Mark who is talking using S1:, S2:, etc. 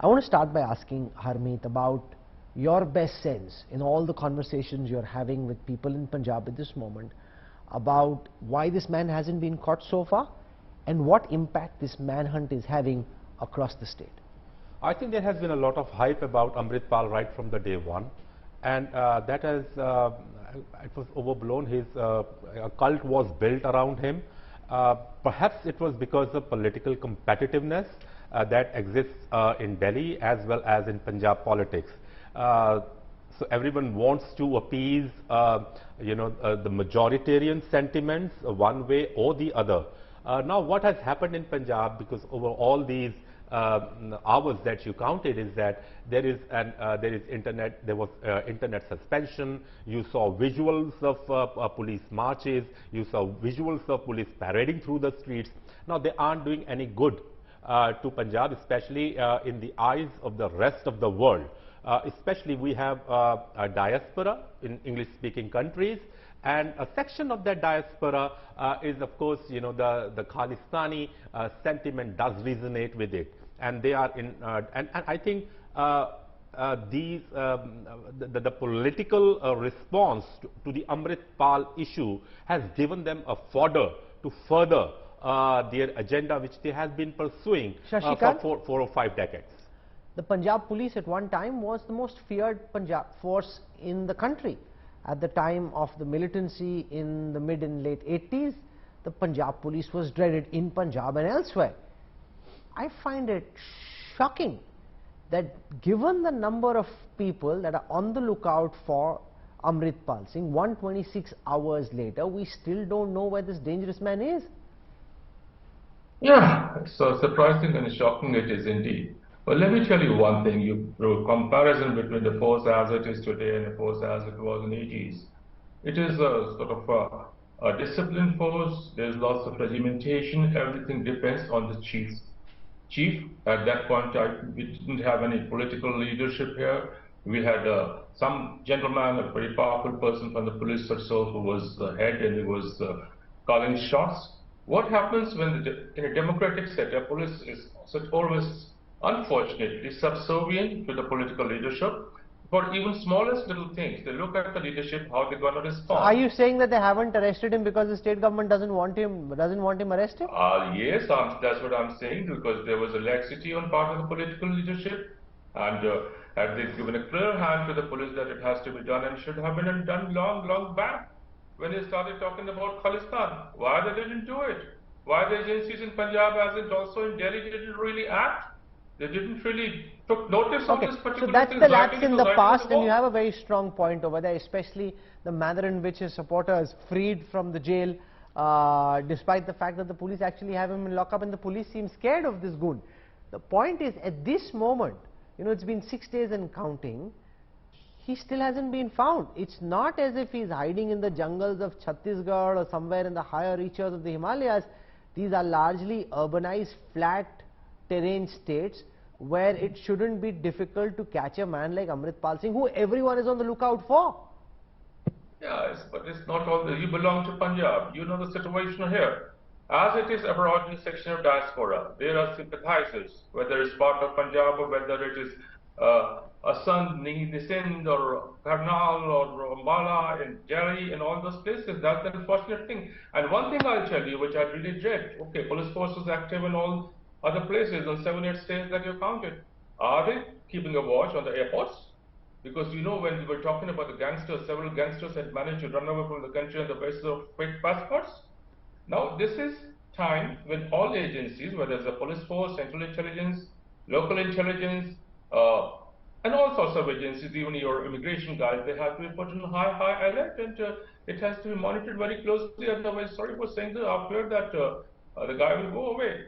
S1: I want to start by asking Harmeet about your best sense in all the conversations you're having with people in Punjab at this moment about why this man hasn't been caught so far and what impact this manhunt is having across the state.
S2: I think there has been a lot of hype about Amritpal right from the day one, and that has it was overblown. His a cult was built around him. Perhaps it was because of political competitiveness that exists in Delhi as well as in Punjab politics. So everyone wants to appease, the majoritarian sentiments one way or the other. Now, what has happened in Punjab, because over all these hours that you counted, is that there was internet suspension. You saw visuals of police marches. You saw visuals of police parading through the streets. Now, they aren't doing any good to Punjab, especially in the eyes of the rest of the world. Especially we have a diaspora in English-speaking countries, and a section of that diaspora is, of course, the Khalistani sentiment does resonate with it, and they are in, and I think the political response to the Amritpal issue has given them a fodder to further their agenda, which they have been pursuing for 4 or 5 decades.
S1: The Punjab police at one time was the most feared Punjab force in the country. At the time of the militancy in the mid and late 80s, the Punjab police was dreaded in Punjab and elsewhere. I find it shocking that given the number of people that are on the lookout for Amritpal Singh, 126 hours later, we still don't know where this dangerous man is.
S3: Yeah, so surprising and shocking it is indeed. But let me tell you one thing, you draw a comparison between the force as it is today and the force as it was in the 80s. It is a sort of a disciplined force, there's lots of regimentation, everything depends on the chief. At that point, we didn't have any political leadership here. We had some gentleman, a very powerful person from the police itself who was the head, and he was calling shots. What happens when in a democratic setup, police is always unfortunately subservient to the political leadership for even smallest little things. They look at the leadership, how they're going to respond.
S1: So are you saying that they haven't arrested him because the state government doesn't want him arrested?
S3: Yes, that's what I'm saying, because there was a laxity on part of the political leadership, and had they given a clear hand to the police that it has to be done and should have been done long back when they started talking about Khalistan. Why they didn't do it? Why the agencies in Punjab as and also in Delhi didn't really act? They didn't really took notice of this particular thing.
S1: So that's the lapse in the past, and you have a very strong point over there, especially the manner in which his supporters freed from the jail, despite the fact that the police actually have him in lockup, and the police seem scared of this goon. The point is, at this moment, it's been 6 days and counting, he still hasn't been found. It's not as if he's hiding in the jungles of Chhattisgarh or somewhere in the higher reaches of the Himalayas. These are largely urbanized, flat terrain states where it shouldn't be difficult to catch a man like Amritpal Singh, who everyone is on the lookout for.
S3: Yes, but it's not all. You belong to Punjab. You know the situation here. As it is abroad in the section of diaspora, there are sympathizers, whether it's part of Punjab or whether it is Sindh or Karnal or Ambala and Delhi and all those places. That's the unfortunate thing. And one thing I'll tell you, which I really dread, okay, police force is active in all other places on 7 or 8 states that you counted. Are they keeping a watch on the airports? Because when we were talking about the gangsters, several gangsters had managed to run away from the country on the basis of fake passports. Now this is time when all agencies, whether it's the police force, central intelligence, local intelligence, and all sorts of agencies, even your immigration guys, they have to be put on high alert, and it has to be monitored very closely. Otherwise, sorry for saying that, after that, the guy will go away.